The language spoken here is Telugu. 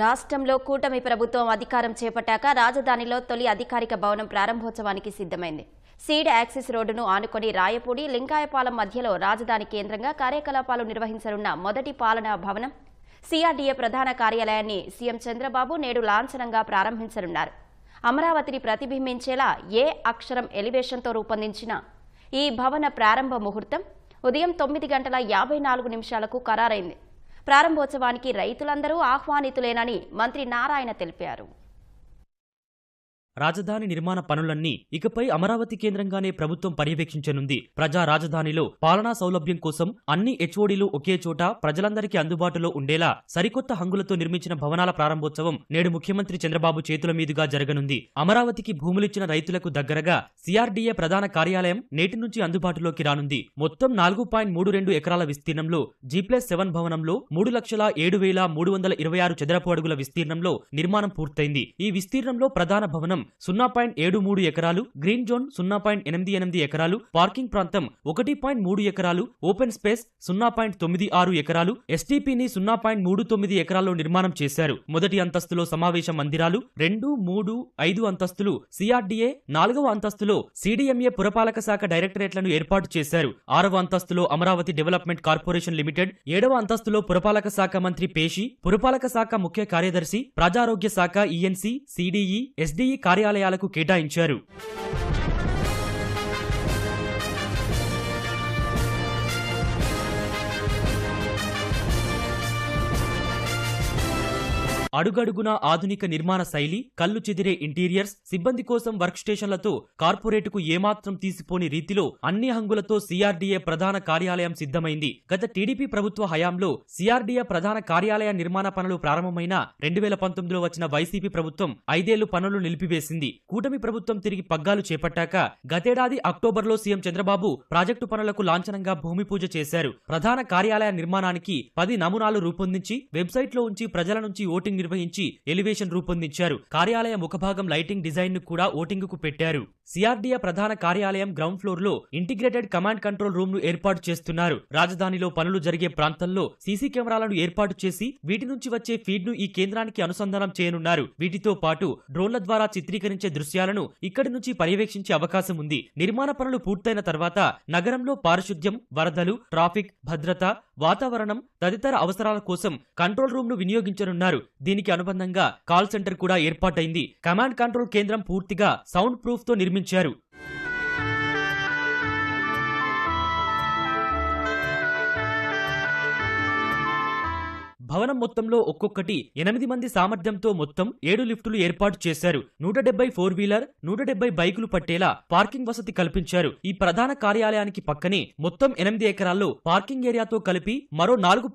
రాష్ట్రంలో కూటమి ప్రభుత్వం అధికారం చేపట్టాక రాజధానిలో తొలి అధికారిక భవనం ప్రారంభోత్సవానికి సిద్ధమైంది. సీడ్ యాక్సిస్ రోడ్డును ఆనుకొని రాయపూడి, లింగాయపాలెం మధ్యలో రాజధాని కేంద్రంగా కార్యకలాపాలు నిర్వహించనున్న మొదటి పాలనా భవనం సిఆర్డీఏ ప్రధాన కార్యాలయాన్ని సీఎం చంద్రబాబు నేడు లాంఛనంగా ప్రారంభించనున్నారు. అమరావతిని ప్రతిబింబించేలా ఏ అక్షరం ఎలివేషన్తో రూపొందించిన ఈ భవన ప్రారంభ ముహూర్తం ఉదయం 9:54 ఖరారైంది. ప్రారంభోత్సవానికి రైతులందరూ ఆహ్వానితులేనని మంత్రి నారాయణ తెలిపారు. రాజధాని నిర్మాణ పనులన్నీ ఇకపై అమరావతి కేంద్రంగానే ప్రభుత్వం పర్యవేక్షించనుంది. ప్రజా రాజధానిలో పాలనా సౌలభ్యం కోసం అన్ని హెచ్ఓడీలు ఒకే చోట ప్రజలందరికీ అందుబాటులో ఉండేలా సరికొత్త హంగులతో నిర్మించిన భవనాల ప్రారంభోత్సవం నేడు ముఖ్యమంత్రి చంద్రబాబు చేతుల మీదుగా జరగనుంది. అమరావతికి భూములిచ్చిన రైతులకు దగ్గరగా సిఆర్డీఏ ప్రధాన కార్యాలయం నేటి నుంచి అందుబాటులోకి రానుంది. మొత్తం 4.32 ఎకరాల విస్తీర్ణంలో G+7 భవనంలో 3,07,326 చదరపు అడుగుల విస్తీర్ణంలో నిర్మాణం పూర్తయింది. ఈ విస్తీర్ణంలో ప్రధాన భవనం 0.73 ఎకరాలు, గ్రీన్ జోన్ 0.88 ఎకరాలు, పార్కింగ్ ప్రాంతం 1.3 ఎకరాలు, ఓపెన్ స్పేస్ 0.96 ఎకరాలు, ఎస్టీపీని 0.39 ఎకరాల్లో నిర్మాణం చేశారు. మొదటి అంతస్తులో సమావేశ మందిరాలు, 2, 3, 5 అంతస్తులు సిఆర్డీఏ, 4వ అంతస్తులో సిడిఎంఏ పురపాలక శాఖ డైరెక్టరేట్లను ఏర్పాటు చేశారు. 6వ అంతస్తులో అమరావతి డెవలప్మెంట్ కార్పొరేషన్ లిమిటెడ్, 7వ అంతస్తులో పురపాలక శాఖ మంత్రి పేషి, పురపాలక శాఖ ముఖ్య కార్యదర్శి, ప్రజారోగ్య శాఖ ఈఎన్సీ, సిడిఈ, ఎస్డీఈ కార్యాలయాలకు కేటాయించారు. అడుగడుగునా ఆధునిక నిర్మాణ శైలి, కళ్లు చెదిరే ఇంటీరియర్స్, సిబ్బంది కోసం వర్క్ స్టేషన్లతో కార్పొరేటుకు ఏమాత్రం తీసిపోని రీతిలో అన్ని హంగులతో సిఆర్డీఏ ప్రధాన కార్యాలయం సిద్ధమైంది. గత టీడీపీ ప్రభుత్వ హయాంలో సిఆర్డీఏ ప్రధాన కార్యాలయ నిర్మాణ పనులు ప్రారంభమైన 2019లో వచ్చిన వైసీపీ ప్రభుత్వం 5 ఏళ్లు పనులు నిలిపివేసింది. కూటమి ప్రభుత్వం తిరిగి పగ్గాలు చేపట్టాక గతేడాది అక్టోబర్లో సీఎం చంద్రబాబు ప్రాజెక్టు పనులకు లాంఛనంగా భూమి పూజ చేశారు. ప్రధాన కార్యాలయ నిర్మాణానికి 10 నమూనాలు రూపొందించి వెబ్సైట్లో ఉంచి ప్రజల నుంచి ఓటింగ్ నిర్వహించి ఎలివేషన్ రూపొందించారు. కార్యాలయ ముఖభాగం లైటింగ్ డిజైన్ ను కూడా ఓటింగ్ కు పెట్టారు. సిఆర్డీఏ ప్రధాన కార్యాలయం గ్రౌండ్ ఫ్లోర్ లో ఇంటిగ్రేటెడ్ కమాండ్ కంట్రోల్ రూమ్ ను ఏర్పాటు చేస్తున్నారు. రాజధానిలో పనులు జరిగే ప్రాంతంలో సీసీ కెమెరాలను ఏర్పాటు చేసి వీటి నుంచి వచ్చే ఫీడ్ ను ఈ కేంద్రానికి అనుసంధానం చేయనున్నారు. వీటితో పాటు డ్రోన్ల ద్వారా చిత్రీకరించే దృశ్యాలను ఇక్కడి నుంచి పర్యవేక్షించే అవకాశం ఉంది. నిర్మాణ పనులు పూర్తయిన తర్వాత నగరంలో పారిశుద్ధ్యం, వరదలు, ట్రాఫిక్, భద్రత, వాతావరణం తదితర అవసరాల కోసం కంట్రోల్ రూమ్ ను వినియోగించనున్నారు. దీనికి అనుబంధంగా కాల్ సెంటర్ కూడా ఏర్పాటైంది. కమాండ్ కంట్రోల్ కేంద్రం పూర్తిగా సౌండ్ ప్రూఫ్ తో నిర్మించారు. భవనం మొత్తంలో ఒక్కొక్కటి 8 మంది సామర్థ్యంతో మొత్తం 7 లిఫ్టులు ఏర్పాటు చేశారు. 170 4 వీలర్, 170 బైకులు పట్టేలా పార్కింగ్ వసతి కల్పించారు. ఈ ప్రధాన కార్యాలయానికి పక్కనే మొత్తం 8 ఎకరాల్లో పార్కింగ్ ఏరియాతో కలిపి మరో 4